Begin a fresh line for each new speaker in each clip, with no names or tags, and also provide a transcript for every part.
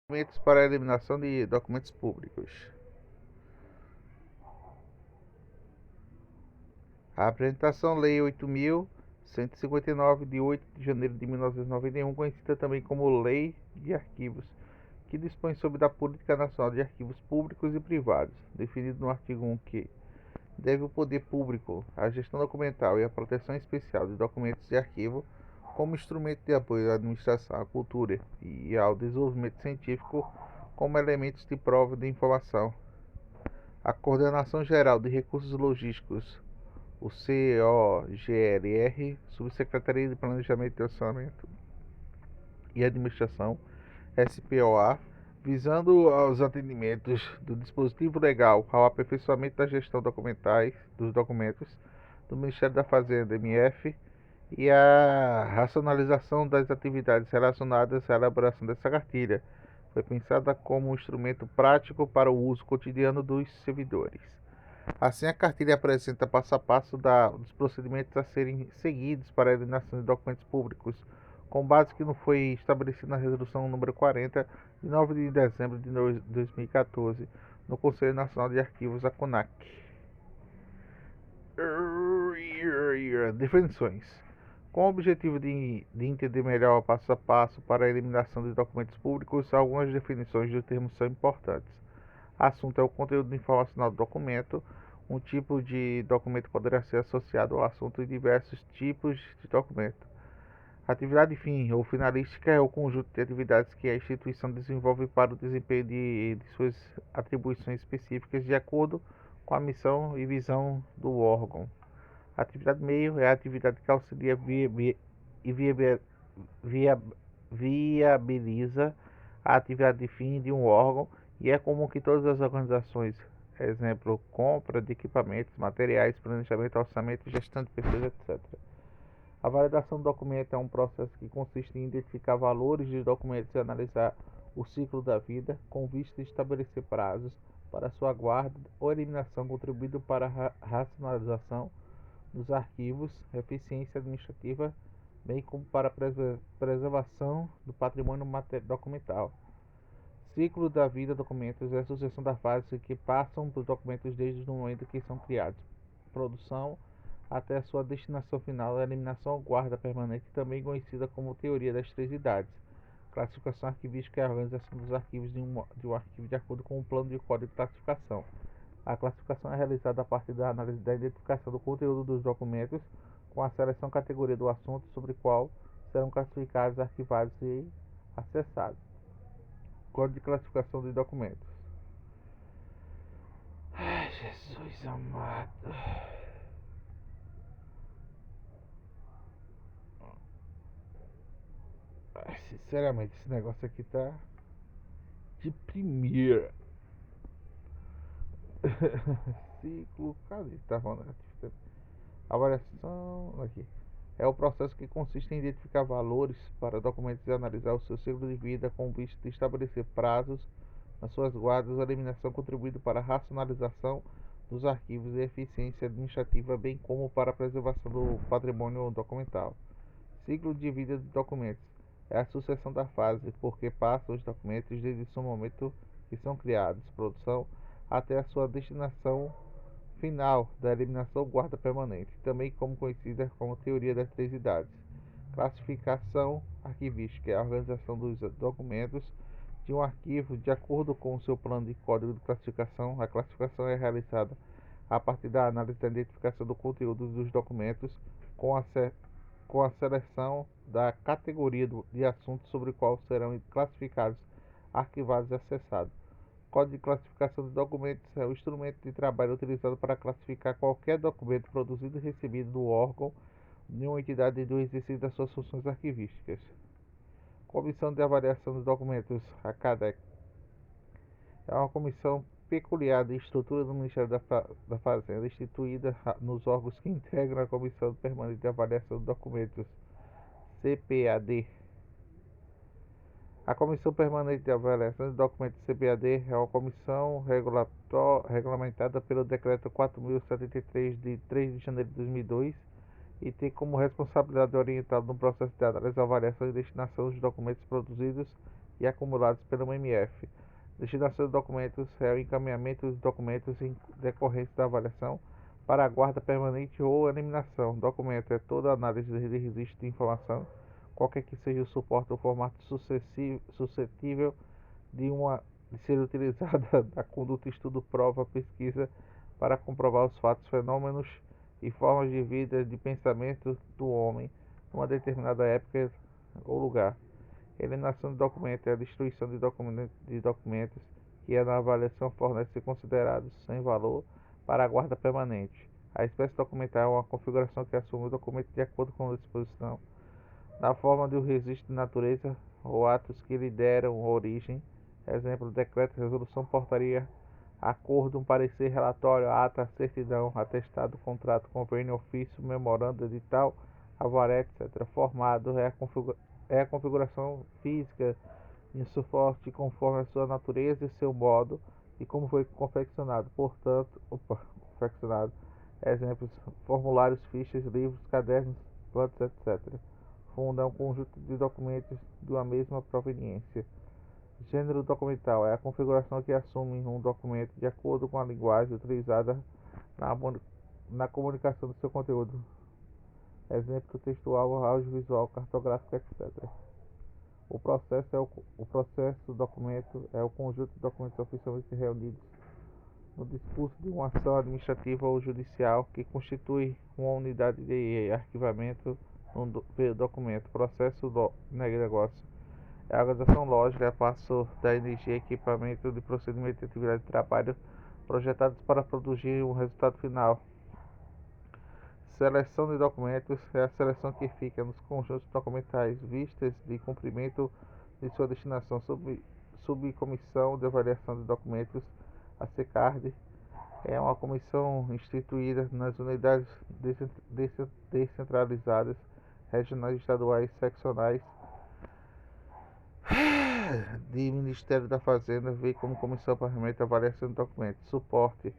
Documentos para a eliminação de documentos públicos. A apresentação Lei 8.159, de 8 de janeiro de 1991, conhecida também como Lei de Arquivos, que dispõe sobre a Política Nacional de Arquivos Públicos e Privados, definido no artigo 1 que deve o poder público a gestão documental e a proteção especial de documentos de arquivo como instrumento de apoio à administração, à cultura e ao desenvolvimento científico como elementos de prova de informação. A Coordenação Geral de Recursos Logísticos, o COGLR, Subsecretaria de Planejamento e Orçamento e Administração, SPOA, visando aos atendimentos do dispositivo legal ao aperfeiçoamento da gestão dos documentos do Ministério da Fazenda, MF, e a racionalização das atividades relacionadas à elaboração dessa cartilha. Foi pensada como um instrumento prático para o uso cotidiano dos servidores. Assim, a cartilha apresenta passo a passo dos procedimentos a serem seguidos para a eliminação de documentos públicos, com base que não foi estabelecida na Resolução número 40, de 9 de dezembro de 2014, no Conselho Nacional de Arquivos, a CONAC. Definições. Com o objetivo de entender melhor o passo a passo para a eliminação de documentos públicos, algumas definições do termo são importantes. Assunto é o conteúdo informacional do documento. Um tipo de documento poderá ser associado ao assunto de diversos tipos de documento. Atividade fim ou finalística é o conjunto de atividades que a instituição desenvolve para o desempenho de suas atribuições específicas de acordo com a missão e visão do órgão. Atividade meio é a atividade que auxilia e viabiliza a atividade fim de um órgão e é comum que todas as organizações, exemplo, compra de equipamentos, materiais, planejamento, orçamento, gestão de pessoas, etc. A validação do documento é um processo que consiste em identificar valores de documentos e analisar o ciclo da vida, com vista a estabelecer prazos para sua guarda ou eliminação, contribuindo para a racionalização dos arquivos, eficiência administrativa, bem como para a preservação do patrimônio documental. Ciclo da vida documentos é a sucessão das fases que passam por documentos desde o momento que são criados. Produção até a sua destinação final, a eliminação ou guarda permanente, também conhecida como teoria das três idades. Classificação arquivística é a organização dos arquivos de um arquivo de acordo com um plano de código de classificação. A classificação é realizada a partir da análise da identificação do conteúdo dos documentos, com a seleção categoria do assunto sobre o qual serão classificados, arquivados e acessados. Código de classificação de documentos. Ai, Jesus amado. Ai, sinceramente, esse negócio aqui tá de primeira. Ciclo, cadê? Tá falando. Avaliação, aqui. É o processo que consiste em identificar valores para documentos e analisar o seu ciclo de vida com vista de estabelecer prazos nas suas guardas, a eliminação contribuindo para a racionalização dos arquivos e eficiência administrativa, bem como para a preservação do patrimônio documental. Ciclo de vida de documentos é a sucessão da fase por que passam os documentos desde o momento que são criados, produção, até a sua destinação final da eliminação guarda permanente, também como conhecida como teoria das três idades. Classificação arquivística é a organização dos documentos de um arquivo de acordo com o seu plano de código de classificação. A classificação é realizada a partir da análise da identificação do conteúdo dos documentos com a seleção da categoria de assuntos sobre o qual serão classificados, arquivados e acessados. Código de classificação de documentos é o instrumento de trabalho utilizado para classificar qualquer documento produzido e recebido do órgão de uma entidade do exercício das suas funções arquivísticas. Comissão de Avaliação dos Documentos, a CADEC, é uma comissão peculiar de estrutura do Ministério da Fazenda, instituída nos órgãos que integram a Comissão Permanente de Avaliação dos Documentos, CPAD. A Comissão Permanente de Avaliação de Documentos, CPAD, é uma comissão regulamentada pelo Decreto 4.073, de 3 de janeiro de 2002, e tem como responsabilidade orientada no processo de análise, avaliação e destinação dos documentos produzidos e acumulados pelo MF. Destinação de documentos é o encaminhamento dos documentos em decorrência da avaliação para a guarda permanente ou eliminação. Documento é toda análise de registro de informação, qualquer que seja o suporte ou formato suscetível de ser utilizada na conduta, estudo, prova, pesquisa para comprovar os fatos, fenômenos e formas de vida, de pensamento do homem numa determinada época ou lugar. Eliminação de documento é a destruição de documentos que na avaliação fornece considerados sem valor para a guarda permanente. A espécie documental é uma configuração que assume o documento de acordo com a disposição, na forma de um registro de natureza ou atos que lhe deram origem. Exemplo: decreto, resolução, portaria, acordo, parecer, relatório, ata, certidão, atestado, contrato, convênio, ofício, memorando, edital, avaré, etc. Formado é a configuração física de suporte conforme a sua natureza e seu modo e como foi confeccionado. Confeccionado. Exemplos: formulários, fichas, livros, cadernos, plantas, etc. Fundo é um conjunto de documentos de uma mesma proveniência. Gênero documental é a configuração que assume um documento de acordo com a linguagem utilizada na, na comunicação do seu conteúdo. Exemplo: textual, audiovisual, cartográfico, etc. O processo do documento é o conjunto de documentos oficialmente reunidos no discurso de uma ação administrativa ou judicial que constitui uma unidade de arquivamento no documento. Processo do negócio é a organização lógica, é passo da energia, equipamento de procedimento e atividade de trabalho projetados para produzir um resultado final. Seleção de documentos é a seleção que fica nos conjuntos documentais vistas de cumprimento de sua destinação. Subcomissão de avaliação de documentos, a SECARD, é uma comissão instituída nas unidades descentralizadas, regionais, estaduais, seccionais de Ministério da Fazenda, vem como comissão permanente de avaliação de documentos. Suporte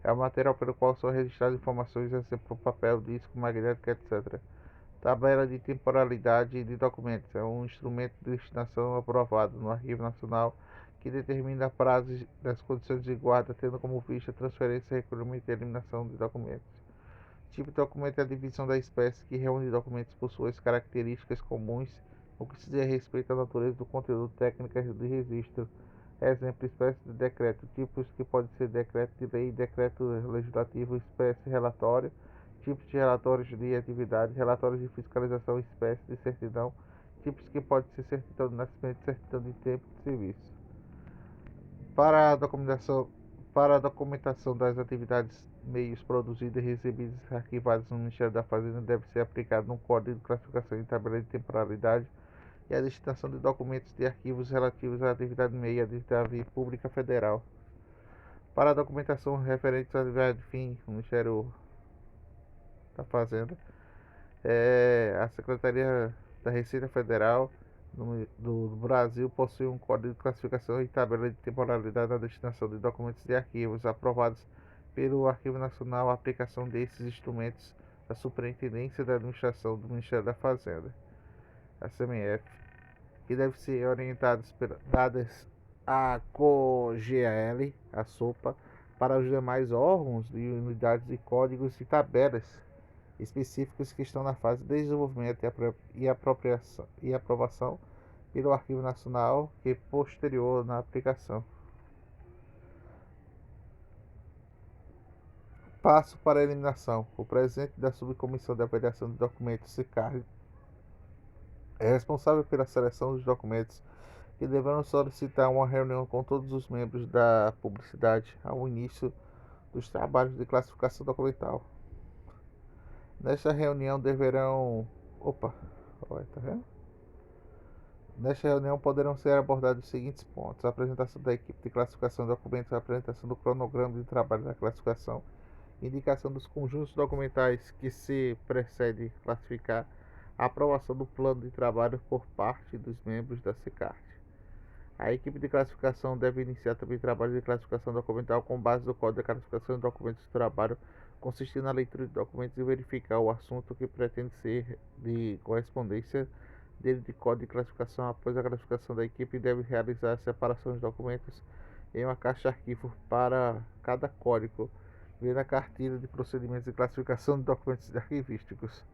é o material pelo qual são registradas informações, exemplo, papel, disco, magnético, etc. Tabela de temporalidade de documentos é um instrumento de destinação aprovado no Arquivo Nacional que determina prazos das condições de guarda, tendo como vista transferência, recolhimento e eliminação de documentos. Tipo de documento é a divisão da espécie que reúne documentos por suas características comuns no que se diz respeito à natureza do conteúdo, técnicas de registro. Exemplo: espécie de decreto, tipos que podem ser decreto de lei, decreto legislativo, espécie relatório, tipos de relatórios de atividade, relatórios de fiscalização, espécie de certidão, tipos que podem ser certidão de nascimento, certidão de tempo de serviço. Para a documentação das atividades, meios produzidos, recebidos e arquivados no Ministério da Fazenda deve ser aplicado um código de classificação e tabela de temporalidade e a destinação de documentos de arquivos relativos à atividade meia da via pública federal. Para a documentação referente à atividade de fim, o Ministério da Fazenda, a Secretaria da Receita Federal do Brasil possui um código de classificação e tabela de temporalidade na destinação de documentos e arquivos aprovados pelo Arquivo Nacional. A aplicação desses instrumentos da Superintendência da Administração do Ministério da Fazenda, a CMF, que deve ser orientadas dadas à COGEL, a SOPA, para os demais órgãos de unidades de códigos e tabelas específicos que estão na fase de desenvolvimento e aprovação pelo Arquivo Nacional, que posterior na aplicação. Passo para a eliminação. O presidente da Subcomissão de Avaliação de Documentos, SECARD, é responsável pela seleção dos documentos que deverão solicitar uma reunião com todos os membros da publicidade ao início dos trabalhos de classificação documental. Nesta reunião deverão. Tá vendo? Nesta reunião poderão ser abordados os seguintes pontos: a apresentação da equipe de classificação de documentos, a apresentação do cronograma de trabalho da classificação, indicação dos conjuntos documentais que se precede classificar, a aprovação do plano de trabalho por parte dos membros da SECART. A equipe de classificação deve iniciar também trabalho de classificação documental com base no Código de Classificação de Documentos de Trabalho, consistindo na leitura de documentos e verificar o assunto que pretende ser de correspondência dele de código de classificação. Após a classificação da equipe, deve realizar a separação dos documentos em uma caixa arquivo para cada código, vendo a cartilha de procedimentos de classificação de documentos arquivísticos.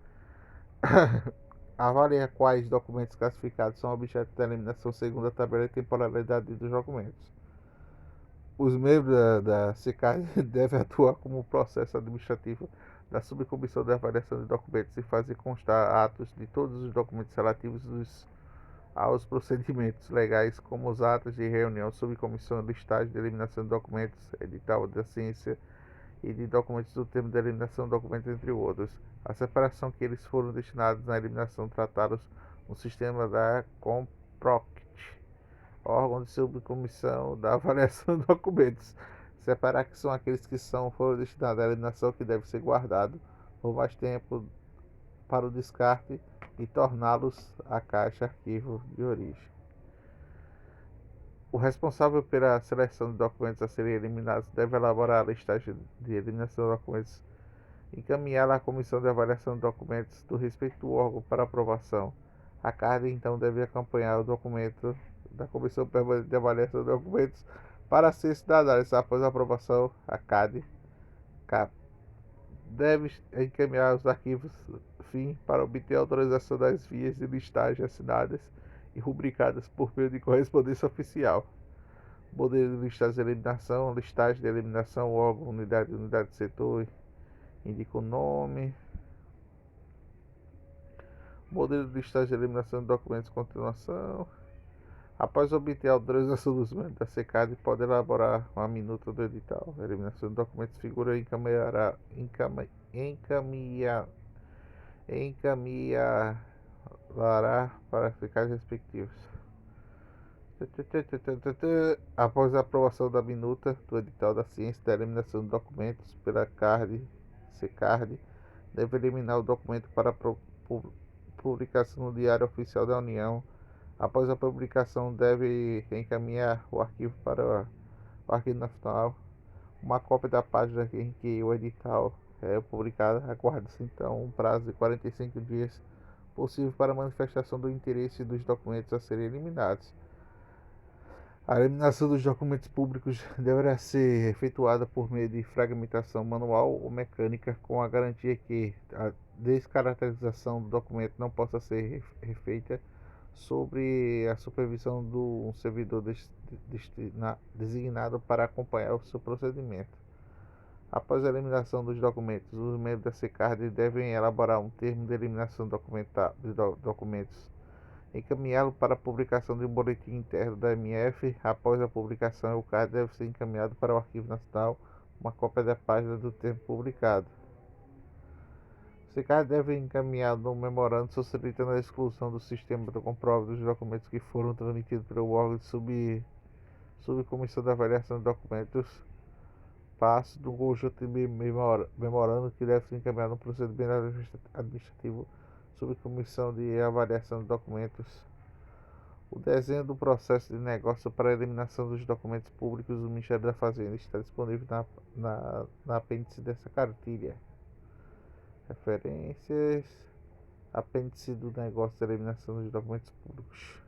Avalia quais documentos classificados são objeto de eliminação segundo a tabela de temporalidade dos documentos. Os membros da SECAD devem atuar como processo administrativo da subcomissão de avaliação de documentos e fazer constar atos de todos os documentos relativos aos procedimentos legais, como os atos de reunião, subcomissão, listagem de eliminação de documentos, edital da ciência e de documentos do termo de eliminação de documentos, entre outros. A separação que eles foram destinados na eliminação tratados no sistema da COMPROCT, órgão de subcomissão da avaliação de documentos. Separar que são aqueles que foram destinados à eliminação, que deve ser guardado por mais tempo para o descarte, e torná-los a caixa arquivo de origem. O responsável pela seleção de documentos a serem eliminados deve elaborar a listagem de eliminação de documentos, encaminhá-la à comissão de avaliação de documentos do respectivo órgão para aprovação. A CAD então deve acompanhar o documento da Comissão Permanente de Avaliação de Documentos para ser cidadãos. Após a aprovação, a CAD deve encaminhar os arquivos FIM para obter a autorização das vias de listagem assinadas e rubricadas por meio de correspondência oficial. Modelo de listagem de eliminação, listagem de eliminação, órgão, unidade de setor, indica o nome. Modelo de listagem de eliminação de documentos de continuação. Após obter a autorização dos membros da SECAD, pode elaborar uma minuta do edital. A eliminação de documentos figura encaminhará para eficazes respectivos. Após a aprovação da minuta do edital da ciência da eliminação de documentos pela SECAD, deve eliminar o documento para publicação no Diário Oficial da União. Após a publicação, deve encaminhar o arquivo para o Arquivo Nacional. Uma cópia da página em que o edital é publicado. Aguarda-se então um prazo de 45 dias possível para manifestação do interesse dos documentos a serem eliminados. A eliminação dos documentos públicos deverá ser efetuada por meio de fragmentação manual ou mecânica, com a garantia que a descaracterização do documento não possa ser refeita sobre a supervisão de um servidor designado para acompanhar o seu procedimento. Após a eliminação dos documentos, os membros da SECAD devem elaborar um termo de eliminação de documentos, encaminhá-lo para a publicação de um boletim interno da MF. Após a publicação, o CAD deve ser encaminhado para o Arquivo Nacional uma cópia da página do termo publicado. O SECAD deve encaminhar um memorando solicitando a exclusão do sistema de comprova dos documentos que foram transmitidos pelo órgão de subcomissão de avaliação de documentos, passo do conjunto de memorando que deve ser encaminhado no procedimento administrativo subcomissão de avaliação de documentos. O desenho do processo de negócio para a eliminação dos documentos públicos do Ministério da Fazenda está disponível na apêndice dessa cartilha. Referências. Apêndice do negócio de eliminação dos documentos públicos.